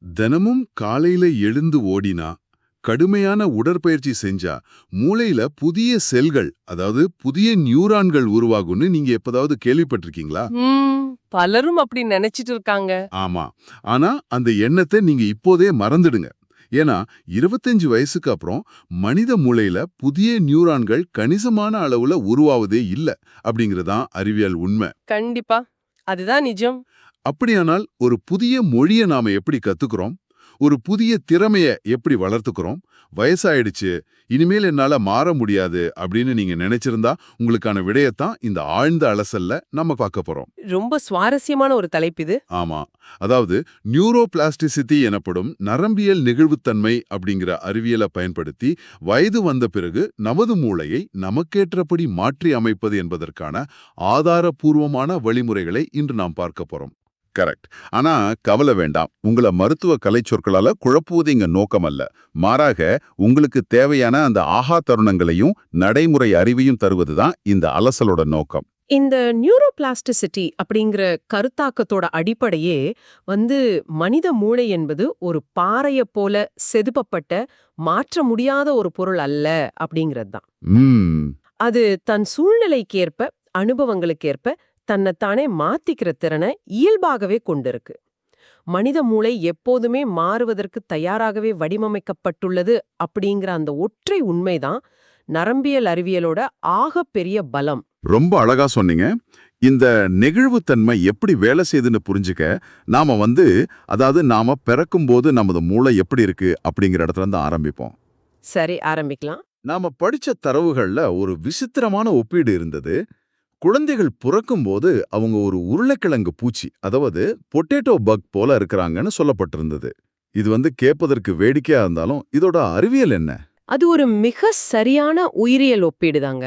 தினமும் காலையில எழுந்து ஓடினா, கடுமையான உடற்பயிற்சி செஞ்சா, மூளையில புதிய செல்கள், அதாவது புதிய நியூரான்கள் உருவாகும்னு நீங்க எப்பதாவது கேள்விப்பட்டிருக்கீங்களா? ம் பலரும் அப்படி நினைச்சிட்டு இருக்காங்க. ஆமா. ஆனா அந்த எண்ணத்தை நீங்க இப்போதே மறந்துடுங்க. ஏன்னா 25 வயசுக்கு அப்புறம் மனித மூளையில புதிய நியூரான்கள் கணிசமான அளவுல உருவாவதே இல்ல அப்படிங்கறதுதான் அறிவியல் உண்மை. கண்டிப்பா. அதுதான் நிஜம். அப்படியானால் ஒரு புதிய மொழிய நாம எப்படி கத்துக்கிறோம்? ஒரு புதிய திறமைய எப்படி வளர்த்துக்கிறோம்? வயசாயிடுச்சு, இனிமேல் என்னால மாற முடியாது அப்படின்னு நீங்க நினைச்சிருந்தா உங்களுக்கான விடையத்தான் இந்த ஆழ்ந்த அலசல்ல நம்ம பார்க்க போறோம். ரொம்ப சுவாரஸ்யமான ஒரு தலைப்பு இது. ஆமா. அதாவது நியூரோபிளாஸ்டிசிட்டி எனப்படும் நரம்பியல் நெகிழ்வுத்தன்மை அப்படிங்கிற அறிவியலை பயன்படுத்தி வயது வந்த பிறகு நமது மூளையை நமக்கேற்றபடி மாற்றி அமைப்பது என்பதற்கான ஆதாரபூர்வமான வழிமுறைகளை இன்று நாம் பார்க்க போறோம். கரெக்ட். ஆனா கவலை வேண்டாம். உங்கள மருத்துவ கலைச்சொற்களால குழப்புவது இங்க நோக்கம் அல்ல. மாறாக உங்களுக்கு தேவையான அந்த ஆஹா தருணங்களையும் நடைமுறை அறிவையும் தருவதுதான் இந்த அலசலோட நோக்கம். இந்த நியூரோபிளாஸ்டிசிட்டி அப்படிங்கிற கருத்தாக்கத்தோட அடிப்படையே மனித மூளை என்பது ஒரு பாறைய போல செதுப்பப்பட்ட மாற்ற முடியாத ஒரு பொருள் அல்ல அப்படிங்கிறது தான். ம் அது தன் சூழ்நிலைக்கேற்ப அனுபவங்களுக்கேற்ப தன்னைத்தானே மாத்திக்கிற திறனை இயல்பாகவே கொண்டிருக்கு. மனித மூளை எப்போதுமே மாறுவதற்கு தயாராகவே வடிவமைக்கப்பட்டுள்ளது அப்படிங்கிற அந்த ஒற்றை உண்மைதான் நரம்பியல் அறிவியலோட ஆகப்பெரிய பலம். ரொம்ப அழகா சொன்னீங்க. இந்த நெகிழ்வுத்தன்மை எப்படி வேலை செய்யுதுன்னு புரிஞ்சுக்க நாம அதாவது நாம பிறக்கும்போது நமது மூளை எப்படி இருக்கு அப்படிங்கிற இடத்துல இருந்து ஆரம்பிப்போம். சரி, ஆரம்பிக்கலாம். நாம படிச்ச தரவுகள்ல ஒரு விசித்திரமான ஒப்பீடு இருந்தது. குழந்தைகள் பிறக்கும்போது அவங்க ஒரு உருளைக்கிழங்கு பூச்சி, அதாவது பொட்டேட்டோ பக் போல இருக்கிறாங்கன்னு சொல்லப்பட்டிருந்தது. இது கேட்பதற்கு வேடிக்கையா இருந்தாலும் இதோட அறிவியல் என்ன? அது ஒரு மிக சரியான உயிரியல் ஒப்பீடுதாங்க.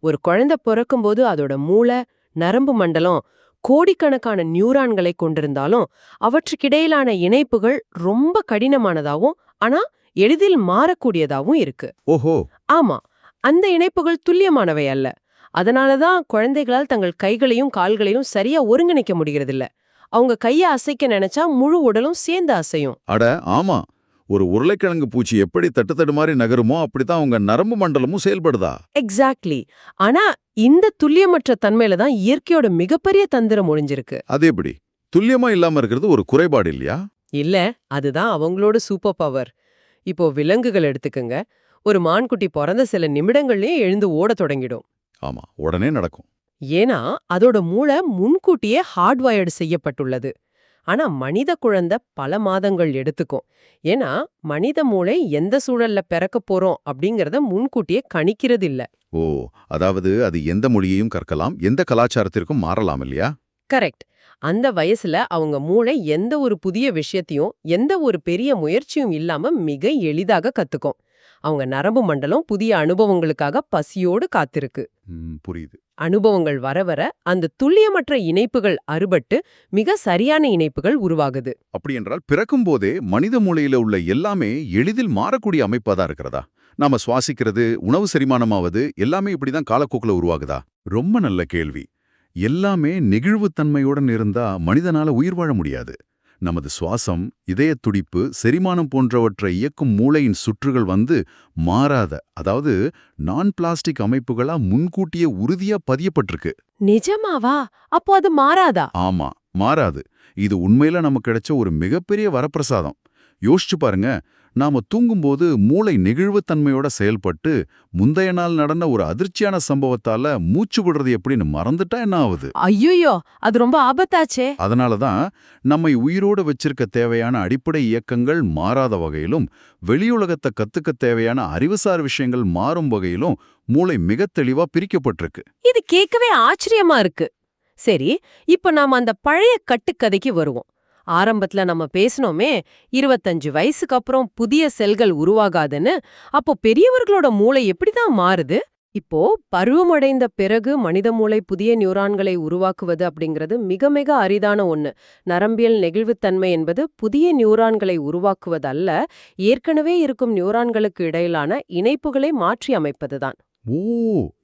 ஒரு குழந்தை பிறக்கும்போது அதோட மூளை, நரம்பு மண்டலம் கோடிக்கணக்கான நியூரான்களை கொண்டிருந்தாலும் அவற்றுக்கிடையிலான இணைப்புகள் ரொம்ப கடினமானதாவும் ஆனா எளிதில் மாறக்கூடியதாவும் இருக்கு. ஓஹோ. ஆமா, அந்த இணைப்புகள் துல்லியமானவை அல்ல. அதனாலதான் குழந்தைகளால் தங்கள் கைகளையும் கால்களையும் சரியா ஒருங்கிணைக்க முடிகிறதில்ல. அவங்க கைய அசைக்க நினைச்சா முழு உடலும் சேர்ந்து அசையும். அட ஆமா. ஒரு உருளைக்கிழங்கு பூச்சி எப்படி தட்டு மாதிரி நகருமோ அப்படித்தான் உங்க நரம்பு மண்டலமும் செயல்படுதா? எக்ஸாக்ட்லி. ஆனா இந்த துல்லியமற்ற தன்மையில தான் இயற்கையோட மிகப்பெரிய தந்திரம் ஒளிஞ்சிருக்கு. அது எப்படி? துல்லியமா இல்லாம இருக்கிறது ஒரு குறைபாடு இல்லையா? இல்ல, அதுதான் அவங்களோட சூப்பர் பவர். இப்போ விலங்குகள் எடுத்துக்கங்க. ஒரு மான்குட்டி பிறந்த சில நிமிடங்கள்லயே எழுந்து ஓடத் தொடங்கிடும். ஆமா, உடனே நடக்கும். ஏன்னா அதோட மூளை முன்கூட்டியே ஹார்ட்வயர்டு செய்யப்பட்டுள்ளது. ஆனா மனித குழந்தை பல மாதங்கள் எடுத்துக்கும். ஏன்னா மனித மூளை எந்த சூழல்ல பிறக்க போறோம் அப்படிங்கறத முன்கூட்டியே கணிக்கிறது இல்ல. ஓ, அதாவது அது எந்த மொழியையும் கற்கலாம், எந்த கலாச்சாரத்திற்கும் மாறலாம் இல்லையா? கரெக்ட். அந்த வயசுல அவங்க மூளை எந்த ஒரு புதிய விஷயத்தையும் எந்த ஒரு பெரிய முயற்சியும் இல்லாம மிக எளிதாக கத்துக்கும். அவங்க நரம்பு மண்டலம் புதிய அனுபவங்களுக்காக பசியோடு காத்திருக்கு. புரியுது. அனுபவங்கள் வர வர அந்த துல்லியமற்ற இணைப்புகள் அறுபட்டு மிக சரியான இணைப்புகள் உருவாகுது. அப்படி என்றால் பிறக்கும் போதே மனித மூளையில உள்ள எல்லாமே எளிதில் மாறக்கூடிய அமைப்பாதான் இருக்கிறதா? நாம சுவாசிக்கிறது, உணவு செரிமானமாவது எல்லாமே இப்படிதான் காலப்போக்குல உருவாகுதா? ரொம்ப நல்ல கேள்வி. எல்லாமே நெகிழ்வுத்தன்மையுடன் இருந்தா மனிதனால உயிர் வாழ முடியாது. நமது சுவாசம், இதய துடிப்பு, செரிமானம் போன்றவற்றை இயக்கும் மூளையின் சுற்றுகள் மாறாத, அதாவது நான் பிளாஸ்டிக் அமைப்புகளா முன்கூட்டியே உறுதியா பதியப்பட்டிருக்கு. நிஜமாவா? அப்போ அது மாறாதா? ஆமா, மாறாது. இது உண்மையில நமக்கு கிடைச்ச ஒரு மிகப்பெரிய வரப்பிரசாதம். யோசிச்சு பாருங்க, நாம தூங்கும்போது மூளை நெகிழ்வுத்தன்மையோட செயல்பட்டு முந்தைய நாள் நடந்த ஒரு அதிர்ச்சியான சம்பவத்தால மூச்சு விடுறது எப்படின்னு மறந்துட்டா என்ன ஆகுது? ஐயோ, அது ரொம்ப ஆபத்தாச்சே. அதனாலதான் நம்மை உயிரோடு வச்சிருக்க தேவையான அடிப்படை இயக்கங்கள் மாறாத வகையிலும் வெளியுலகத்தை கத்துக்க தேவையான அறிவுசார் விஷயங்கள் மாறும் வகையிலும் மூளை மிக தெளிவா பிரிக்கப்பட்டிருக்கு. இது கேட்கவே ஆச்சரியமா இருக்கு. சரி, இப்ப நாம அந்த பழைய கட்டுக்கதைக்கு வருவோம். ஆரம்பத்துல நம்ம பேசணுமே, 25 வயசுக்கு அப்புறம் புதிய செல்கள் உருவாகாதுன்னு. அப்போ பெரியவர்களோட மூளை எப்படிதான் மாறுது? இப்போ பருவமடைந்த பிறகு மனித மூளை புதிய நியூரான்களை உருவாக்குவது அப்படிங்கிறது மிக மிக அரிதான ஒண்ணு. நரம்பியல் நெகிழ்வுத்தன்மை என்பது புதிய நியூரான்களை உருவாக்குவதல்ல, ஏற்கனவே இருக்கும் நியூரான்களுக்கு இடையிலான இணைப்புகளை மாற்றி அமைப்பதுதான். ஓ,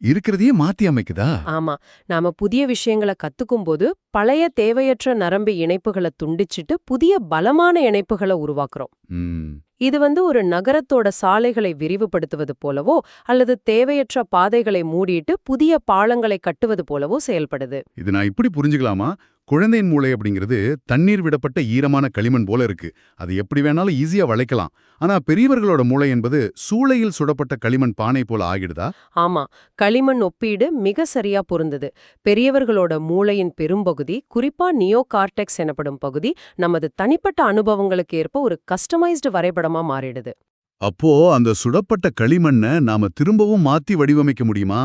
இருக்கிறதையே மாத்தி அமைக்குதா? ஆமா, நாம புதிய விஷயங்களை கத்துக்கும்போது பழைய தேவையற்ற நரம்பு இணைப்புகளை துண்டிச்சிட்டு புதிய பலமான இணைப்புகளை உருவாக்குறோம். ம். இது ஒரு நகரத்தோட சாலைகளை விரிவுபடுத்துவது போலவோ அல்லது தேவையற்ற பாதைகளை மூடிட்டு புதிய பாலங்களை கட்டுவது போலவோ செயல்படுது. இது நான் இப்படி புரிஞ்சுக்கலாமா? குழந்தையின் மூளை அப்படிங்கிறது தண்ணீர் விடப்பட்ட ஈரமான களிமண் போல இருக்கு. அது எப்படி வேணாலும் ஈஸியா வளைக்கலாம். ஆனா பெரியவர்களோட மூளை என்பது சூளையில் சுடப்பட்ட களிமண் பானை போல ஆகிடுதா? ஆமா, களிமண் ஒப்பீடு மிக சரியா பொருந்தது. பெரியவர்களோட மூளையின் பெரும்பகுதி, குறிப்பா நியோ கார்டெக்ஸ் எனப்படும் பகுதி, நமது தனிப்பட்ட அனுபவங்களுக்கு ஏற்ப ஒரு கஸ்டமைஸ்டு வரைபடமா மாறிடுது. அப்போ அந்த சுடப்பட்ட களிமண்ண நாம திரும்பவும் மாத்தி வடிவமைக்க முடியுமா?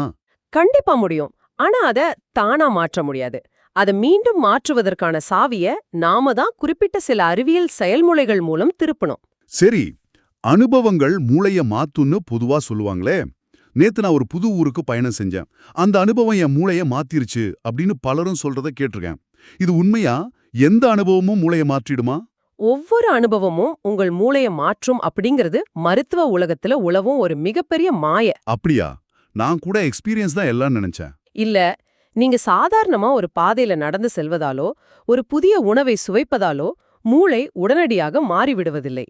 கண்டிப்பா முடியும். ஆனா அத தானா மாற்ற முடியாது. அதை மீண்டும் மாற்றுவதற்கான சாவிய நாம தான் குறிப்பிட்ட சில அறிவியல் செயல்முறைகள் மூலம் திருப்பணும். சரி, அனுபவங்கள் மூளைய மாத்துன்னு பொதுவா சொல்லுவாங்களே. நேத்து நான் ஒரு புது ஊருக்கு பயணம் செஞ்சேன். அந்த அனுபவம் என் மூளைய மாத்திருச்சு அப்படின்னு பலரும் சொல்றத கேட்டிருக்கேன். இது உண்மையா? எந்த அனுபவமும் மூளைய மாற்றிடுமா? ஒவ்வொரு அனுபவமும் உங்கள் மூளைய மாற்றும் அப்படிங்கிறது மருத்துவ உலகத்துல உலவும் ஒரு மிகப்பெரிய மாய. அப்படியா? நான் கூட எக்ஸ்பீரியன்ஸ் தான் எல்லாம் நினைச்சேன். இல்ல, நீங்க சாதாரணமா ஒரு பாதையில நடந்து செல்வதாலோ ஒரு புதிய உணவை சுவைப்பதாலோ மூளை உடனடியாக மாறிவிடுவதில்லை.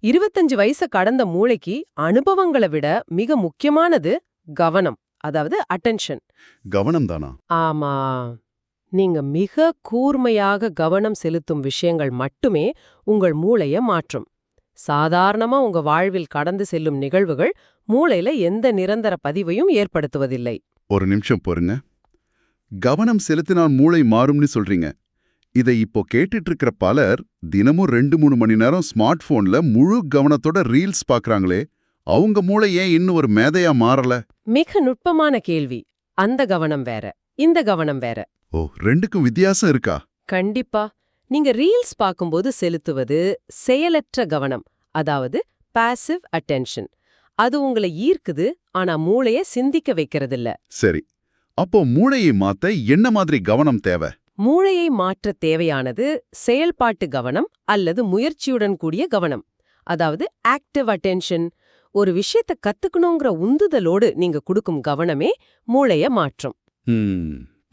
25 வயசு கடந்த மூளைக்கு அனுபவங்களை விட மிக முக்கியமானது கவனம், அதாவது அட்டென்ஷன். கவனம் தானா? ஆமா, நீங்க மிக கூர்மையாக கவனம் செலுத்தும் விஷயங்கள் மட்டுமே உங்கள் மூளைய மாற்றும். சாதாரணமா உங்க வாழ்வில் கடந்து செல்லும் நிகழ்வுகள் மூளையில எந்த நிரந்தர பதிவையும் ஏற்படுத்துவதில்லை. ஒரு நிமிஷம் பொறுங்க. கவனம் செலுத்தினால் மூளை மாறும்னு சொல்றீங்க. இதை இப்போ கேட்டுட்டு இருக்கிற பலர் தினமும் 2-3 மணி நேரம் ஸ்மார்ட் போன்ல முழு கவனத்தோட ரீல்ஸ் பாக்குறாங்களே, அவங்க மூளை ஏன் இன்னும் ஒரு மேதையா மாறல? மிக நுட்பமான கேள்வி. அந்த கவனம் வேற, இந்த கவனம் வேற. ஓ, ரெண்டுக்கும் வித்தியாசம் இருக்கா? கண்டிப்பா. நீங்க ரீல்ஸ் பார்க்கும்போது செலுத்துவது செயலற்ற கவனம், அதாவது பாசிவ் அட்டென்ஷன். அது உங்களை ஈர்க்குது, ஆனா மூளைய சிந்திக்க வைக்கிறதில்ல. சரி, அப்போ மூளையை மாத்த என்ன மாதிரி கவனம் தேவை? மூளையை மாற்ற தேவையானது செயல்பாட்டு கவனம் அல்லது முயற்சியுடன் கூடிய கவனம், அதாவது ஆக்டிவ் அட்டென்ஷன். ஒரு விஷயத்தை கத்துக்கணுங்கிற உந்துதலோடு நீங்க கொடுக்கும் கவனமே மூளைய மாற்றும்.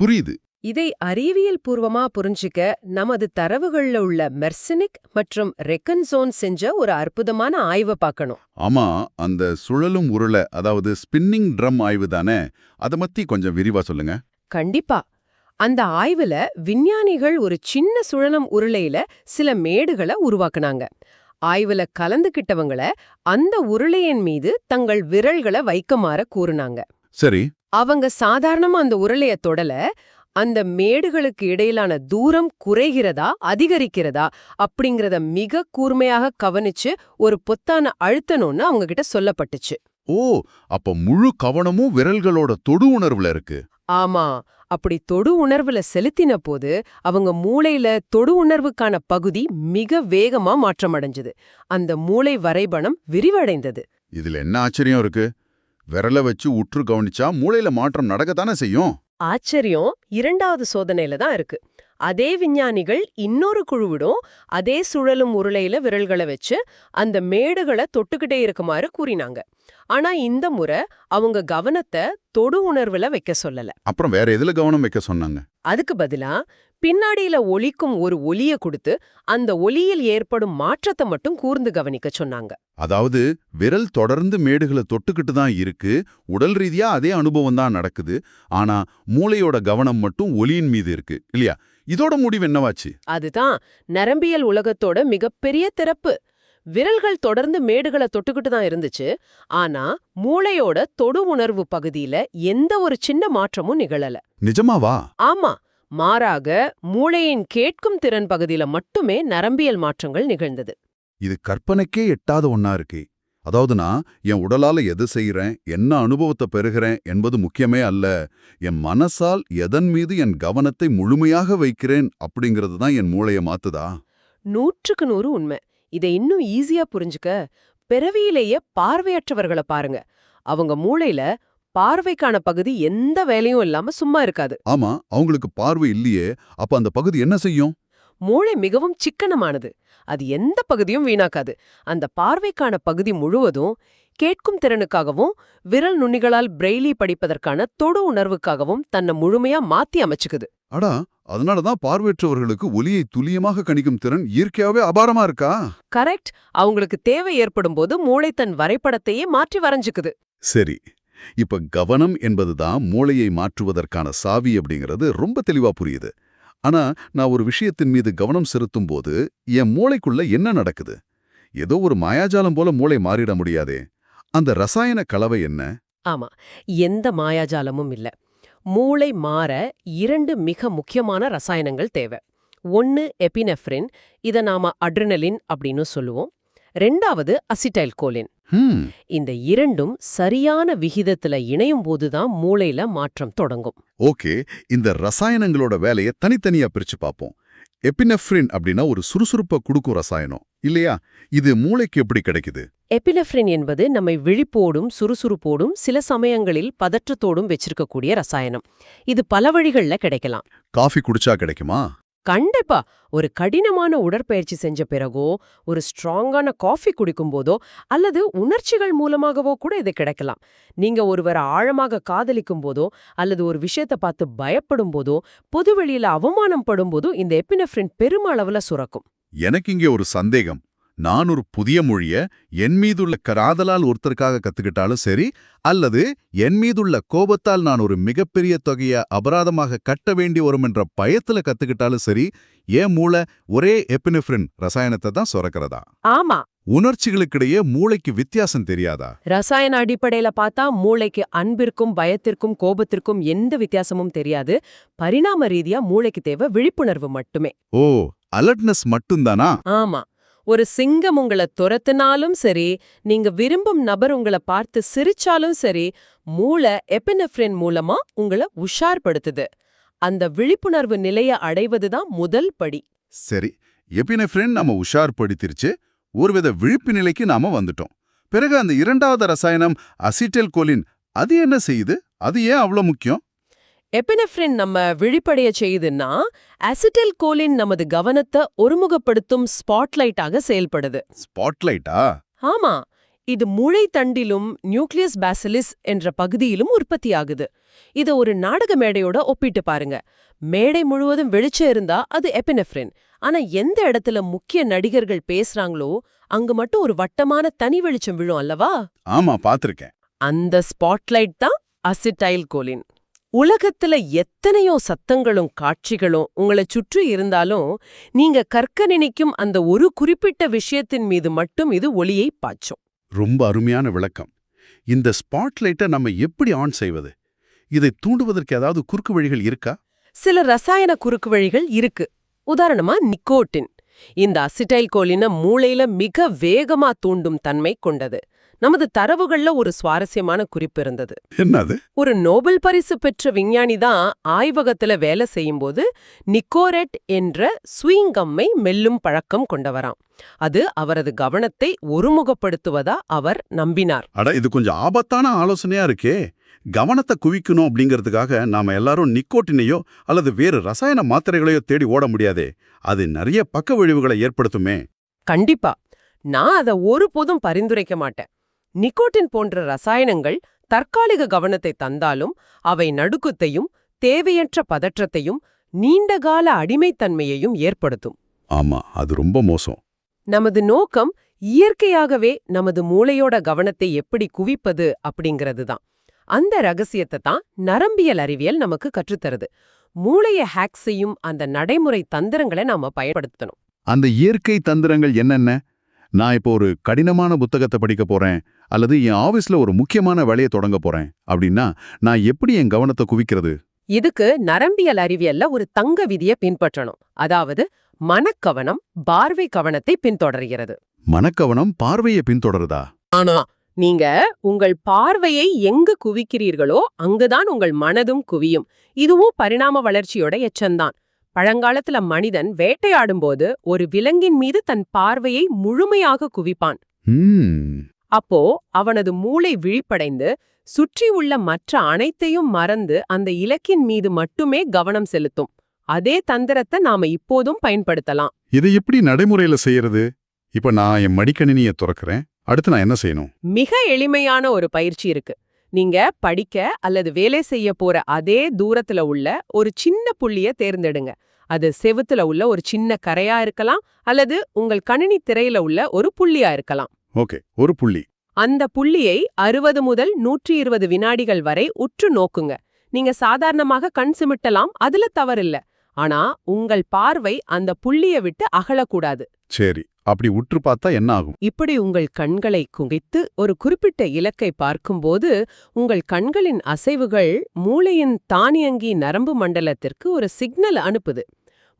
புரியுது. இதை அறிவியல் பூர்வமா புரிஞ்சுக்க நமது தரவுகள்ல உள்ள மெர்சனிக் மற்றும் ரெக்கன்சோன் செஞ்ச ஒரு அற்புதமான ஆய்வை பார்க்கணும். ஆமா, அந்த சுழலும் உருளை, அதாவது ஸ்பின்னிங் ட்ரம் ஆய்வு தானே? அதை பத்தி கொஞ்சம் விரிவா சொல்லுங்க. கண்டிப்பா. அந்த ஆய்வுல விஞ்ஞானிகள் ஒரு சின்ன சுழலும் உருளையில சில மேடுகளை உருவாக்குனாங்க. ஆய்வுல கலந்துகிட்டவங்கள அந்த உருளையின் மீது தங்கள் விரல்களை வைக்குமாற கூறுனாங்க. சரி. அவங்க சாதாரணமா அந்த உருளைய தொடல, அந்த மேடுகளுக்கு இடையிலான தூரம் குறைகிறதா அதிகரிக்கிறதா அப்படிங்கறத மிக கூர்மையாக கவனிச்சு ஒரு பொத்தான அழுத்தணும்னு அவங்க கிட்ட சொல்லப்பட்டுச்சு. ஓ, அப்ப முழு கவனமும் விரல்களோட தொடு உணர்வுல இருக்கு. ஆமா, அப்படி தொடு உணர்வுல செலுத்தின போது அவங்க மூளையில தொடு உணர்வுக்கான பகுதி மிக வேகமா மாற்றமடைஞ்சது. அந்த மூளை வரைபடம் விரிவடைந்தது. இதுல என்ன ஆச்சரியம் இருக்கு? விரல வச்சு உற்று கவனிச்சா மூளையில மாற்றம் நடக்கத்தானே செய்யும். ஆச்சரியம் 2வது சோதனையில தான் இருக்கு. அதே விஞ்ஞானிகள் இன்னொரு குழுவிடும் அதே சுழலும் உருளையில விரல்களை வச்சு அந்த மேடுகளை தொட்டுக்கிட்டே இருக்குமாறு கூறினாங்க. ஆனா இந்த முறை அவங்க கவனத்தை தொடு உணர்வுல வைக்க சொல்லல. அப்புறம் வேற எதுல கவனம் வைக்க சொன்னாங்க? அதுக்கு பதிலா பின்னாடியில ஒலிக்கும் ஒரு ஒலிய கொடுத்து அந்த ஒலியில் ஏற்படும் மாற்றத்தை மட்டும் கூர்ந்து கவனிக்க சொன்னாங்க. அதாவது விரல் தொடர்ந்து மேடுகளை தொட்டுக்கிட்டு தான் இருக்கு, உடல் ரீதியா அதே அனுபவம் தான் நடக்குது. ஆனா மூளையோட கவனம் மட்டும் ஒலியின் மீது இருக்கு இல்லையா? இதோட முடிவு என்னவாச்சு? அதுதான் நரம்பியல் உலகத்தோட மிகப்பெரிய திறப்பு. விரல்கள் தொடர்ந்து மேடுகளை தொட்டுக்கிட்டு தான் இருந்துச்சு, ஆனா மூளையோட தொடு உணர்வு பகுதியில எந்த ஒரு சின்ன மாற்றமும் நிகழல. நிஜமாவா? ஆமா, மாறாக மூளையின் கேட்கும் திறன் பகுதியில மட்டுமே நரம்பியல் மாற்றங்கள் நிகழ்ந்தது. இது கற்பனைக்கே எட்டாத ஒன்னா இருக்கு. அதாவது நான் என் உடலால எது செய்யறேன், என்ன அனுபவத்தை பெறுகிறேன் என்பது முக்கியமே அல்ல, என் மனசால் எதன் மீது என் கவனத்தை முழுமையாக வைக்கிறேன் அப்படிங்கிறது தான் என் மூளையை மாத்துதா? 100க்கு 100 உண்மை. இதை இன்னும் ஈஸியா புரிஞ்சுக்க பிறவியிலேயே பார்வையற்றவர்களை பாருங்க. அவங்க மூளையில பார்வைக்கான பகுதி எந்த வேலையும் இல்லாம சும்மா இருக்காது. ஆமா, அவங்களுக்கு பார்வை இல்லையே, அப்ப அந்த பகுதி என்ன செய்யும்? மூளை மிகவும் சிக்கனமானது. அது எந்த பகுதியும் வீணாக்காது. அந்த பார்வைக்கான பகுதி முழுவதும் கேட்கும் திறனுக்காகவும் விரல் நுனிகளால் பிரெய்லி படிப்பதற்கான தொடு உணர்வுக்காகவும் தன்னை முழுமையா மாத்தி அமைச்சுக்குது. அடா, அதனாலதான் பார்வையற்றவர்களுக்கு ஒலியை துல்லியமாக கணிக்கும் திறன் இயற்கையாவே அபாரமா இருக்கா? கரெக்ட். அவங்களுக்கு தேவை ஏற்படும் போது மூளை தன் வரைபடத்தையே மாற்றி வரைஞ்சுக்குது. சரி, இப்ப கவனம் என்பதுதான் மூளையை மாற்றுவதற்கான சாவி அப்படிங்கிறது ரொம்ப தெளிவா புரியுது. ஆனா நான் ஒரு விஷயத்தின் மீது கவனம் செலுத்தும் போது என் மூளைக்குள்ள என்ன நடக்குது? ஏதோ ஒரு மாயாஜாலம் போல மூளை மாறிட முடியாதே. அந்த ரசாயன கலவை என்ன? ஆமா, எந்த மாயாஜாலமும் இல்ல. மூளை மாற 2 மிக முக்கியமான ரசாயனங்கள் தேவை. ஒன்னு எபினெஃப்ரின், இத நாம அட்ரினலின் அப்படின்னு சொல்லுவோம். 2வது அசிடைல்கோலின். இந்த 2ம் சரியான விகிதத்துல இணையும் போதுதான் மூளையில மாற்றம் தொடங்கும். ஓகே, இந்த ரசாயனங்களோட வேலையை தனித்தனியா பிரிச்சு பார்ப்போம். எபினெஃப்ரின் அப்படின்னா ஒரு சுறுசுறுப்பை கொடுக்கும் ரசாயனம் இல்லையா? இது மூளைக்கு எப்படி கிடைக்குது? எபினெஃப்ரின் என்பது நம்மை விழிப்போடும் சுறுசுறுப்போடும் சில சமயங்களில் பதற்றத்தோடும் வச்சிருக்கக்கூடிய ரசாயனம். இது பல வழிகள்ல கிடைக்கலாம். காஃபி குடிச்சா கிடைக்குமா? கண்டிப்பா. ஒரு கடினமான உடற்பயிற்சி செஞ்ச பிறகோ, ஒரு ஸ்ட்ராங்கான காஃபி குடிக்கும் போதோ, அல்லது உணர்ச்சிகள் மூலமாகவோ கூட இது கிடைக்கலாம். நீங்க ஒருவரை ஆழமாக காதலிக்கும் போதோ, அல்லது ஒரு விஷயத்தை பார்த்து பயப்படும் போதோ, பொதுவெளியில அவமானம் படும் போதோ இந்த எபினெஃப்ரின் பெருமளவுல சுரக்கும். எனக்கு இங்கே ஒரு சந்தேகம். நான் ஒரு புதிய மொழிய என் மீதுள்ள காதலால் ஒருத்தருக்காக கத்துக்கிட்டாலும் சரி, அல்லது என் மீதுள்ள கோபத்தால் நான் ஒரு மிகப்பெரிய தொகையை அபராதமாக கட்ட வேண்டி வரும் என்ற பயத்துல கத்துக்கிட்டாலும் சரி, ஏன் மூளை ஒரே எபினெஃப்ரின் ரசாயனத்தை தான் சுரக்கிறதா? ஆமா. உணர்ச்சிகளுக்கிடையே மூளைக்கு வித்தியாசம் தெரியாதா? ரசாயன அடிப்படையில பார்த்தா மூளைக்கு அன்பிற்கும் பயத்திற்கும் கோபத்திற்கும் எந்த வித்தியாசமும் தெரியாது. பரிணாம ரீதியா மூளைக்கு தேவை விழிப்புணர்வு மட்டுமே. ஓ, அலர்ட்னஸ் மட்டும்தானா? ஆமா. ஒரு சிங்கம் உங்களை துரத்துனாலும் சரி, நீங்க விரும்பும் நபர் உங்களை பார்த்து சிரிச்சாலும் சரி, மூளை எபினெஃப்ரின் மூலமா உங்களை உஷார்படுத்துது. அந்த விழிப்புணர்வு நிலைய அடைவதுதான் முதல் படி. சரி, எபினெஃப்ரின் நம்ம உஷார்படுத்திருச்சு, ஒருவித விழிப்பு நிலைக்கு நாம வந்துட்டோம். பிறகு அந்த 2வது ரசாயனம் அசிடைல்கோலின், அது என்ன செய்யுது? அது ஏன் அவ்வளவு முக்கியம்? எபினெஃப்ரின் நம்ம விழிப்படைய செய்யுதுன்னா, அசிடைல்கோலின் நமது கவனத்தை ஒருமுகப்படுத்தும் ஸ்பாட்லைட்டாக செயல்படுது. ஸ்பாட்லைட்டா? ஆமா. இது மூளை தண்டிலும் நியூக்ளியஸ் பேசிலிஸ் என்ற பகுதியிலும் உற்பத்தியாகுது. இத ஒரு நாடக மேடையோட ஒப்பிட்டு பாருங்க. மேடை முழுவதும் வெளிச்சம் இருந்தா அது எபினெஃப்ரின். ஆனா எந்த இடத்துல முக்கிய நடிகர்கள் பேசுறாங்களோ அங்க மட்டும் ஒரு வட்டமான தனி வெளிச்சம் விழும் அல்லவா? ஆமா, பாத்திருக்கேன். அந்த ஸ்பாட்லைட் தான் அசிடைல்கோலின். உலகத்துல எத்தனையோ சத்தங்களும் காட்சிகளும் உங்களை சுற்றி இருந்தாலும், நீங்க கற்க நினைக்கும் அந்த ஒரு குறிப்பிட்ட விஷயத்தின் மீது மட்டும் இது ஒளியை பாய்ச்சும். ரொம்ப அருமையான விளக்கம். இந்த ஸ்பாட்லைட்டை நம்ம எப்படி ஆன் செய்வது? இதை தூண்டுவதற்கு ஏதாவது குறுக்கு வழிகள் இருக்கா? சில ரசாயன குறுக்கு வழிகள் இருக்கு. உதாரணமா நிக்கோட்டின். இந்த அசிடைல்கோலினை மூளையில மிக வேகமா தூண்டும் தன்மை கொண்டது. நமது தரவுகள்ல ஒரு சுவாரஸ்யமான குறிப்பு இருந்தது. என்னது? ஒரு நோபல் பரிசு பெற்ற விஞ்ஞானி தான் ஆய்வகத்துல வேலை செய்யும்போது நிக்கோரெட் என்ற ஸ்வீங்கம்மை மெல்லும் பழக்கம் கொண்டவராம். அது அவரது கவனத்தை ஒருமுகப்படுத்துவதா அவர் நம்பினார். அட, இது கொஞ்சம் ஆபத்தான ஆலோசனையா இருக்கே. கவனத்தை குவிக்கணும் அப்படிங்கிறதுக்காக நாம எல்லாரும் நிக்கோட்டினையோ அல்லது வேறு ரசாயன மாத்திரைகளையோ தேடி ஓட முடியாதே. அது நிறைய பக்க விளைவுகளை ஏற்படுத்துமே. கண்டிப்பா. நான் அதை ஒருபோதும் பரிந்துரைக்க மாட்டேன். நிக்கோட்டின் போன்ற ரசாயனங்கள் தற்காலிக கவனத்தை தந்தாலும் அவை நடுக்கத்தையும் தேவையற்ற பதற்றத்தையும் நீண்டகால அடிமைத்தன்மையையும் ஏற்படுத்தும். ஆமா, அது ரொம்ப மோசம். நமது நோக்கம் இயற்கையாகவே நமது மூளையோட கவனத்தை எப்படி குவிப்பது அப்படிங்கிறது தான். அந்த ரகசியத்தை தான் நரம்பியல் அறிவியல் நமக்கு கற்றுத்தருது. மூளையை ஹேக் செய்யும் அந்த நடைமுறை தந்திரங்களை நாம பயன்படுத்தணும். அந்த இயற்கை தந்திரங்கள் என்னென்ன? நான் இப்போ ஒரு கடினமான புத்தகத்தை படிக்க போறேன், அல்லது என் ஆபீஸ்ல ஒரு முக்கியமான வேலையை தொடங்க போறேன் அப்படின்னா நான் எப்படி என் கவனத்தை குவிக்கிறது? இதுக்கு நரம்பியல் அறிவியல்ல ஒரு தங்க விதியை பின்பற்றணும். அதாவது மனக்கவனம் பார்வை கவனத்தை பின்தொடர்கிறது. மனக்கவனம் பார்வையை பின்தொடருதா? ஆனா நீங்க உங்கள் பார்வையை எங்கு குவிக்கிறீர்களோ அங்குதான் உங்கள் மனதும் குவியும். இதுவும் பரிணாம வளர்ச்சியோட எச்சம்தான். பழங்காலத்துல மனிதன் வேட்டையாடும்போது ஒரு விலங்கின் மீது தன் பார்வையை முழுமையாக குவிப்பான். அப்போ அவனது மூளை விழிப்படைந்து சுற்றி உள்ள மற்ற அனைத்தையும் மறந்து அந்த இலக்கின் மீது மட்டுமே கவனம் செலுத்தும். அதே தந்திரத்தை நாம இப்போதும் பயன்படுத்தலாம். இதை எப்படி நடைமுறையில செய்யறது? இப்போ நான் என் மடிக்கணினியை துறக்கிறேன். அடுத்து நான் என்ன செய்யணும்? மிக எளிமையான ஒரு பயிற்சி இருக்கு. நீங்க படிக்க அல்லது வேலை செய்ய போற அதே தூரத்துல உள்ள ஒரு சின்ன புள்ளிய தேர்ந்தெடுங்க. அது செவுத்துல உள்ள ஒரு சின்ன கரையா இருக்கலாம், அல்லது உங்கள் கணினி திரையில உள்ள ஒரு புள்ளியா இருக்கலாம். ஓகே, ஒரு புள்ளி. அந்த புள்ளியை 60 முதல் 120 வினாடிகள் வரை உற்று நோக்குங்க. நீங்க சாதாரணமாக கண் சிமிட்டலாம், அதுல தவறில்ல. ஆனா உங்கள் பார்வை அந்த புள்ளிய விட்டு அகலக்கூடாது. சரி, அப்படி உற்று பார்த்தா என்ன ஆகும்? இப்படி உங்கள் கண்களை குவித்து ஒரு குறிப்பிட்ட இலக்கை பார்க்கும்போது உங்கள் கண்களின் அசைவுகள் மூளையின் தானியங்கி நரம்பு மண்டலத்திற்கு ஒரு சிக்னல் அனுப்புது.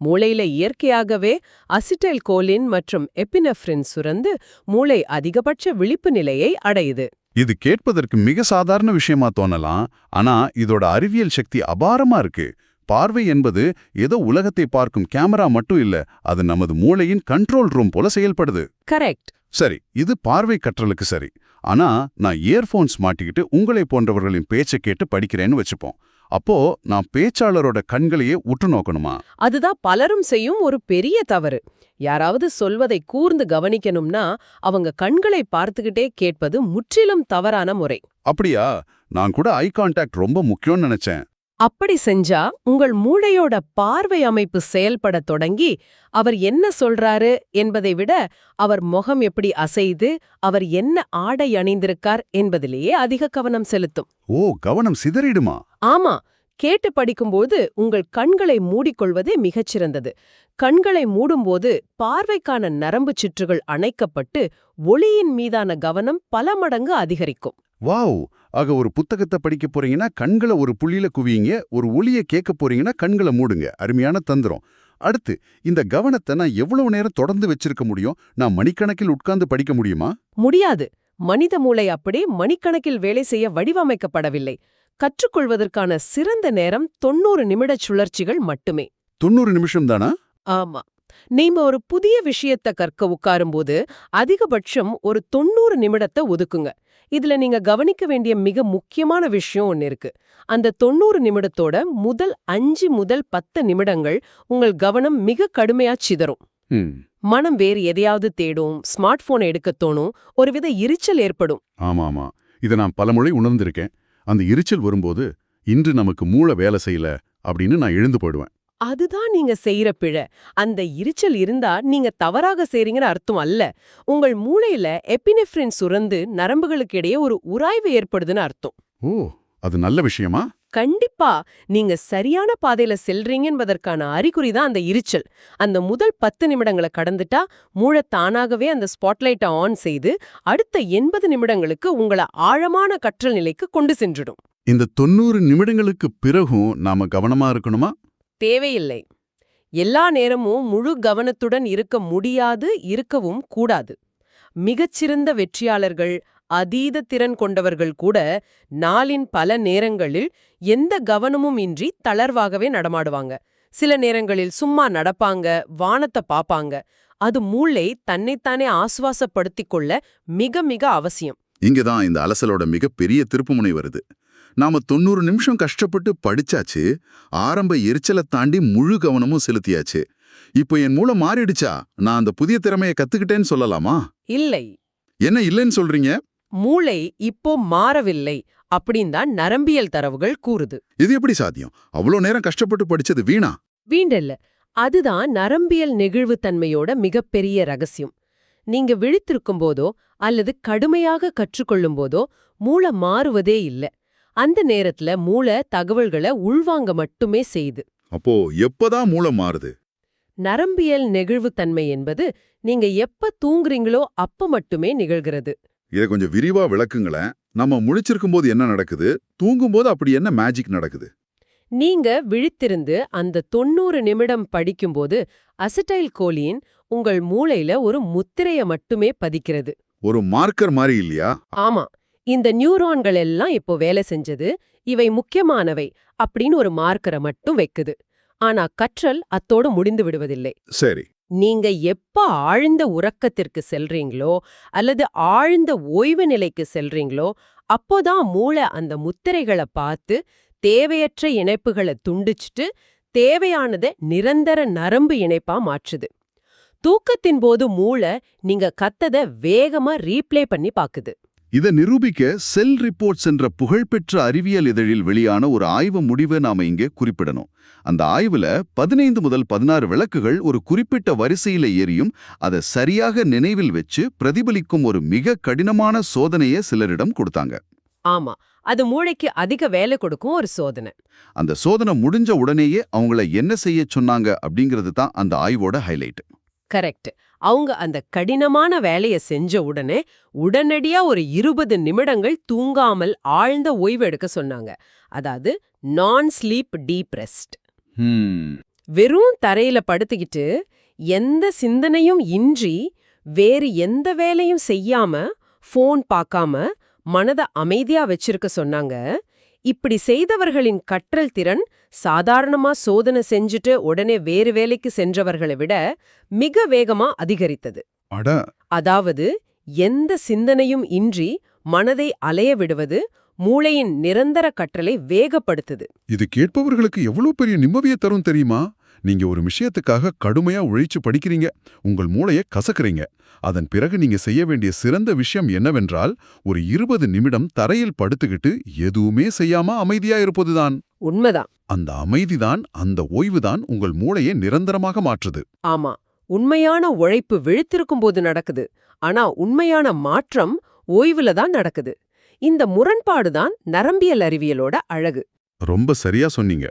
மூளையில இயற்கையாகவே அசிட்டைல் கோலின் மற்றும் எபினெஃப்ரின் சுரந்து மூளை அதிகபட்ச விழிப்பு நிலையை அடையுது. இது கேட்பதற்கு மிக சாதாரண விஷயமா தோணலாம், ஆனா இதோட அறிவியல் சக்தி அபாரமா இருக்கு. பார்வை என்பது ஏதோ உலகத்தை பார்க்கும் கேமரா மட்டும் இல்ல, அது நமது மூளையின் கண்ட்ரோல் ரூம் போல செயல்படுது. கரெக்ட். சரி, இது பார்வை கற்றலுக்கு சரி. ஆனா நான் இயர்போன்ஸ் மாட்டிக்கிட்டு உங்களை போன்றவர்களின் பேச்சை கேட்டு படிக்கிறேன்னு வச்சுப்போம். அப்போ நான் பேச்சாளரோட கண்களையே உற்று நோக்கணுமா? அதுதான் பலரும் செய்யும் ஒரு பெரிய தவறு. யாராவது சொல்வதை கூர்ந்து கவனிக்கணும்னா அவங்க கண்களை பார்த்துக்கிட்டே கேட்பது முற்றிலும் தவறான முறை. அப்படியா? நான் கூட ஐ கான்டாக்ட் ரொம்ப முக்கியம்னு நினைச்சேன். அப்படி செஞ்சா உங்கள் மூளையோட பார்வை அமைப்பு செயல்படத் தொடங்கி அவர் என்ன சொல்றாரு என்பதை விட அவர் முகம் எப்படி அசைது, அவர் என்ன ஆடை அணிந்திருக்கார் என்பதிலேயே அதிக கவனம் செலுத்தும். ஓ, கவனம் சிதறிடுமா? ஆமா, கேட்டு படிக்கும்போது உங்கள் கண்களை மூடிக்கொள்வதே மிகச்சிறந்தது. கண்களை மூடும்போது பார்வைக்கான நரம்பு சுற்றுகள் அணைக்கப்பட்டு ஒளியின் மீதான கவனம் பல மடங்கு அதிகரிக்கும். வாவ்! ஆக ஒரு புத்தகத்தை படிக்க போறீங்கன்னா கண்களை ஒரு புள்ளியில குவியுங்க, ஒரு ஒலியை கேட்க போறீங்கன்னா கண்களை மூடுங்க. அருமையான தந்திரம். அடுத்து, இந்த கவனத்தை நான் எவ்வளவு நேரம் தொடர்ந்து வச்சிருக்க முடியும்? நான் மணிக்கணக்கில் உட்கார்ந்து படிக்க முடியுமா? முடியாது. மனித மூளை அப்படி மணிக்கணக்கில் வேலை செய்ய வடிவமைக்கப்படவில்லை. கற்றுக்கொள்வதற்கான சிறந்த நேரம் 90 நிமிட சுழற்சிகள் மட்டுமே. 90 நிமிஷம் தானா? ஆமா. நீங்க ஒரு புதிய விஷயத்த கற்க உட்காரும்போது அதிகபட்சம் ஒரு 90 நிமிடத்தை ஒதுக்குங்க. இதுல நீங்க கவனிக்க வேண்டிய மிக முக்கியமான விஷயம் ஒன்னு இருக்கு. அந்த 90 நிமிடத்தோட முதல் 5 முதல் 10 நிமிடங்கள் உங்கள் கவனம் மிக கடுமையா சிதறும். மனம் வேறு எதையாவது தேடும், ஸ்மார்ட் போனை எடுக்க தோணும், ஒருவித எரிச்சல் ஏற்படும். ஆமாமா, இதை நான் பலமுறை உணர்ந்திருக்கேன். அந்த எரிச்சல் வரும்போது இன்று நமக்கு மூளை வேலை செய்யல அப்படின்னு நான் எழுந்து போயிடுவேன். அதுதான் நீங்க செய்யற பிழை. அந்த எரிச்சல் இருந்தா நீங்க தவறாக செய்றீங்கன்னு அர்த்தம் அல்ல. உங்கள் மூளையில எபினெஃப்ரின் சுரந்து நரம்புகளுக்கு இடையே ஒரு உராய்வு ஏற்படுதுன்னு அர்த்தம். ஓ, அது நல்ல விஷயமா? கண்டிப்பா. நீங்க சரியான பாதையில செல்றீங்க என்பதற்கான அறிகுறி தான் அந்த எரிச்சல். அந்த முதல் 10 நிமிடங்களை கடந்துட்டா மூளை தானாகவே அந்த ஸ்பாட்லைட்டை ஆன் செய்து அடுத்த 80 நிமிடங்களுக்கு உங்களை ஆழமான கற்றல் நிலைக்கு கொண்டு சென்றுடும். இந்த 90 நிமிடங்களுக்கு பிறகும் நாம கவனமா இருக்கணுமா? தேவையில்லை. எல்லா நேரமும் முழு கவனத்துடன் இருக்க முடியாது, இருக்கவும் கூடாது. மிகச்சிறந்த வெற்றியாளர்கள், அதீத திறன் கொண்டவர்கள் கூட நாளின் பல நேரங்களில் எந்த கவனமும் இன்றி தளர்வாகவே நடமாடுவாங்க. சில நேரங்களில் சும்மா நடப்பாங்க, வானத்தை பாப்பாங்க. அது மூளை தன்னைத்தானே ஆசுவாசப்படுத்திக் கொள்ள மிக மிக அவசியம். இங்கதான் இந்த அலசலோட மிகப்பெரிய திருப்புமுனை வருது. நாம 90 நிமிஷம் கஷ்டப்பட்டு படிச்சாச்சு, ஆரம்ப எரிச்சலை தாண்டி முழு கவனமும் செலுத்தியாச்சு. இப்போ என் மூளை மாறிடுச்சா? நான் அந்த புதிய திறமையை கத்துக்கிட்டேன்னு சொல்லலாமா? இல்லை. என்ன இல்லைன்னு சொல்றீங்க? மூளை இப்போ மாறவில்லை அப்படின்னு தான் நரம்பியல் தரவுகள் கூறுது. இது எப்படி சாத்தியம்? அவ்வளோ நேரம் கஷ்டப்பட்டு படிச்சது வீணா? வீண்டல்ல. அதுதான் நரம்பியல் நெகிழ்வுத்தன்மையோட மிகப்பெரிய ரகசியம். நீங்க விழித்திருக்கும் போதோ அல்லது கடுமையாக கற்றுக்கொள்ளும் போதோ மூளை மாறுவதே இல்ல. அந்த நேரத்துல மூளை தகவல்களை உள்வாங்க மட்டுமே செய்யுது. அப்போ எப்பதான் மூளை மாறுது? நரம்பியல் நெகிழ்வுத்தன்மை என்பது நீங்க எப்ப தூங்குறீங்களோ அப்ப மட்டுமே நிகழ்கிறது. இதை கொஞ்சம் விரிவா விளக்குங்களேன். நம்ம முழிச்சிருக்கும் போது என்ன நடக்குது, தூங்கும்போது அப்படி என்ன மேஜிக் நடக்குது? நீங்க விழித்திருந்து அந்த 90 நிமிடம் படிக்கும்போது அசிட்டைல் கோலின் உங்கள் மூளையில ஒரு முத்திரைய மட்டுமே பதிக்கிறது. ஒரு மார்க்கர் மாதிரி இல்லையா? ஆமா. இந்த நியூரான்கள் எல்லாம் இப்போ வேலை செஞ்சது, இவை முக்கியமானவை அப்படின்னு ஒரு மார்க்கரை மட்டும் வைக்குது. ஆனா கற்றல் அத்தோடு முடிந்து விடுவதில்லை. சரி. நீங்க எப்ப ஆழ்ந்த உறக்கத்திற்கு செல்றீங்களோ அல்லது ஆழ்ந்த ஓய்வு நிலைக்கு செல்றீங்களோ அப்போதான் மூளை அந்த முத்திரைகளை பார்த்து தேவையற்ற இணைப்புகளை துண்டிச்சுட்டு தேவையானதை நிரந்தர நரம்பு இணைப்பா மாற்றுது. தூக்கத்தின் போது மூளை நீங்க கத்தத வேகமா ரீப்ளே பண்ணி பாக்குது. இதை நிரூபிக்க செல் ரிப்போர்ட்ஸ் என்ற புகழ்பெற்ற அறிவியல் இதழில் வெளியான ஒரு ஆய்வு முடிவை நாம இங்கே குறிப்பிடணும். அந்த ஆய்வுல 15 முதல் 16 விளக்குகள் ஒரு குறிப்பிட்ட வரிசையில எரியும், அதை சரியாக நினைவில் வச்சு பிரதிபலிக்கும் ஒரு மிக கடினமான சோதனையை சிலரிடம் கொடுத்தாங்க. ஆமா, அது மூளைக்கு அதிக வேலை கொடுக்கும் ஒரு சோதனை. அந்த சோதனை முடிஞ்ச உடனேயே அவங்கள என்ன செய்ய சொன்னாங்க அப்படிங்கிறது தான் அந்த ஆய்வோட ஹைலைட். கரெக்ட். அவங்க அந்த கடினமான வேலைய செஞ்ச உடனே உடனடியா ஒரு 20 நிமிடங்கள் தூங்காமல் ஆழ்ந்த ஓய்வு எடுக்க சொன்னாங்க. அதாவது நான் ஸ்லீப் டீப் ரெஸ்ட். வெறும் தரையில படுத்துக்கிட்டு எந்த சிந்தனையும் இன்றி வேறு எந்த வேலையும் செய்யாம ஃபோன் பார்க்காம மனத அமைதியா வச்சிருக்க சொன்னாங்க. இப்படி செய்தவர்களின் கற்றல் திறன் சாதாரணமா சோதனை செஞ்சுட்டு உடனே வேறு வேலைக்கு சென்றவர்களை விட மிக வேகமா அதிகரித்தது. அதாவது எந்த சிந்தனையும் இன்றி மனதை அலைய விடுவது மூளையின் நிரந்தர கற்றலை வேகப்படுத்துது. இது கேட்பவர்களுக்கு எவ்வளவு பெரிய நிம்மதியை தரும் தெரியுமா? நீங்க ஒரு விஷயத்துக்காக கடுமையா உழைச்சு படிக்கிறீங்க, உங்கள் மூளையை கசக்குறீங்க. அதன் பிறகு நீங்க செய்ய வேண்டிய சிறந்த விஷயம் என்னவென்றால், ஒரு 20 நிமிடம் தரையில் படுத்துக்கிட்டு எதுவுமே செய்யாம அமைதியா இருப்பதுதான். உண்மைதான். அந்த அமைதிதான், அந்த ஓய்வுதான் உங்கள் மூளையை நிரந்தரமாக மாற்றுது. ஆமா, உண்மையான உழைப்பு விழித்திருக்கும் போது நடக்குது. ஆனா உண்மையான மாற்றம் ஓய்வுல தான் நடக்குது. இந்த முரண்பாடுதான் நரம்பியல் அறிவியலோட அழகு. ரொம்ப சரியா சொன்னீங்க.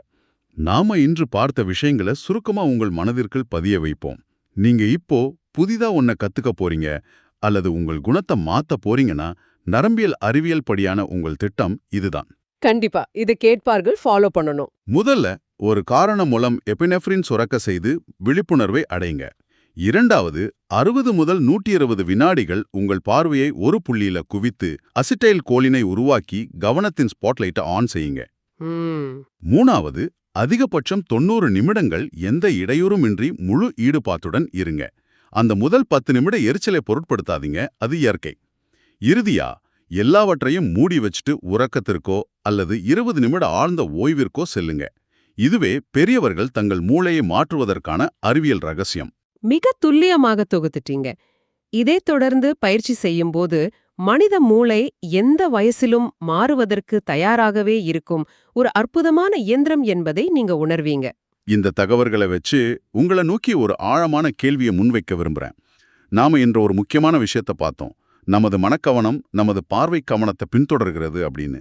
நாம இன்று பார்த்த விஷயங்களை சுருக்கமா உங்கள் மனதிற்குள் பதிய வைப்போம். நீங்க இப்போ புதிதா ஒன்ன கத்துக்க போறீங்க அல்லது உங்கள் குணத்தை மாத்த போறீங்கன்னா, நரம்பியல் அறிவியல் படியான உங்கள் திட்டம் இதுதான். கண்டிப்பா இதை கேட்பார்கள் ஃபாலோ பண்ணணும். முதல்ல ஒரு காரணம் மூலம் எபினெஃப்ரின் சுரக்க செய்து விழிப்புணர்வை அடைங்க. இரண்டாவது, 60 முதல் 120 வினாடிகள் உங்கள் பார்வையை ஒரு புள்ளியில குவித்து அசிட்டைல் கோலினை உருவாக்கி கவனத்தின் ஸ்பாட்லைட்டை ஆன் செய்யுங்க. மூணாவது, அதிகபட்சம் 90 நிமிடங்கள் எந்த இடையூறுமின்றி முழு ஈடுபாட்டுடன் இருங்க. அந்த முதல் 10 நிமிட எரிச்சலை பொருட்படுத்தாதீங்க, அது இயற்கை. இறுதியா, எல்லாவற்றையும் மூடி வச்சுட்டு உறக்கத்திற்கோ அல்லது 20 நிமிட ஆழ்ந்த ஓய்விற்கோ செல்லுங்க. இதுவே பெரியவர்கள் தங்கள் மூளையை மாற்றுவதற்கான அறிவியல் ரகசியம். மிக துல்லியமாக தொகுத்துட்டீங்க. இதை தொடர்ந்து பயிற்சி செய்யும்போது மனித மூளை எந்த வயசிலும் மாறுவதற்கு தயாராகவே இருக்கும் ஒரு அற்புதமான இயந்திரம் என்பதை நீங்க உணர்வீங்க. இந்த தகவல்களை வச்சு உங்களை நோக்கி ஒரு ஆழமான கேள்வியை முன்வைக்க விரும்புறேன். நாம இன்று ஒரு முக்கியமான விஷயத்தை பார்த்தோம். நமது மனக்கவனம் நமது பார்வை கவனத்தை பின்தொடர்கிறது அப்படின்னு.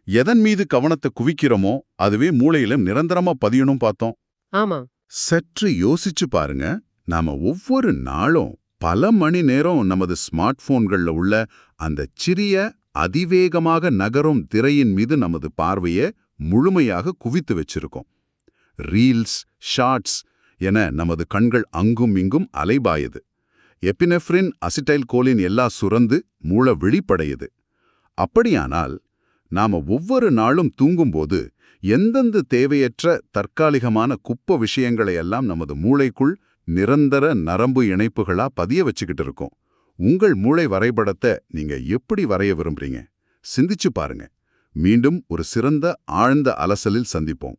எதன் மீது கவனத்தை குவிக்கிறோமோ அதுவே மூளையில நிரந்தரமா பதியணும் பார்த்தோம். ஆமா. சற்று யோசிச்சு பாருங்க. நாம ஒவ்வொரு நாளும் பல மணி நேரம் நமது ஸ்மார்ட் போன்கள்ல உள்ள அந்த சிறிய அதிவேகமாக நகரும் திரையின் மீது நமது பார்வையை முழுமையாக குவித்து வச்சிருக்கோம். ரீல்ஸ், ஷார்ட்ஸ் என நமது கண்கள் அங்கும் இங்கும் அலைபாயுது. எபினெஃப்ரின், அசிட்டைல் கோலின் எல்லாம் சுரந்து மூளை விழிப்படையுது. அப்படியானால் நாம ஒவ்வொரு நாளும் தூங்கும்போது எந்தெந்த தேவையற்ற தற்காலிகமான குப்ப விஷயங்களையெல்லாம் நமது மூளைக்குள் நிரந்தர நரம்பு இணைப்புகளா பதிய வச்சுக்கிட்டு இருக்கோம். உங்கள் மூளை வரைபடத்தை நீங்க எப்படி வரைய விரும்புறீங்க? சிந்திச்சு பாருங்க. மீண்டும் ஒரு சிறந்த ஆழ்ந்த அலசலில் சந்திப்போம்.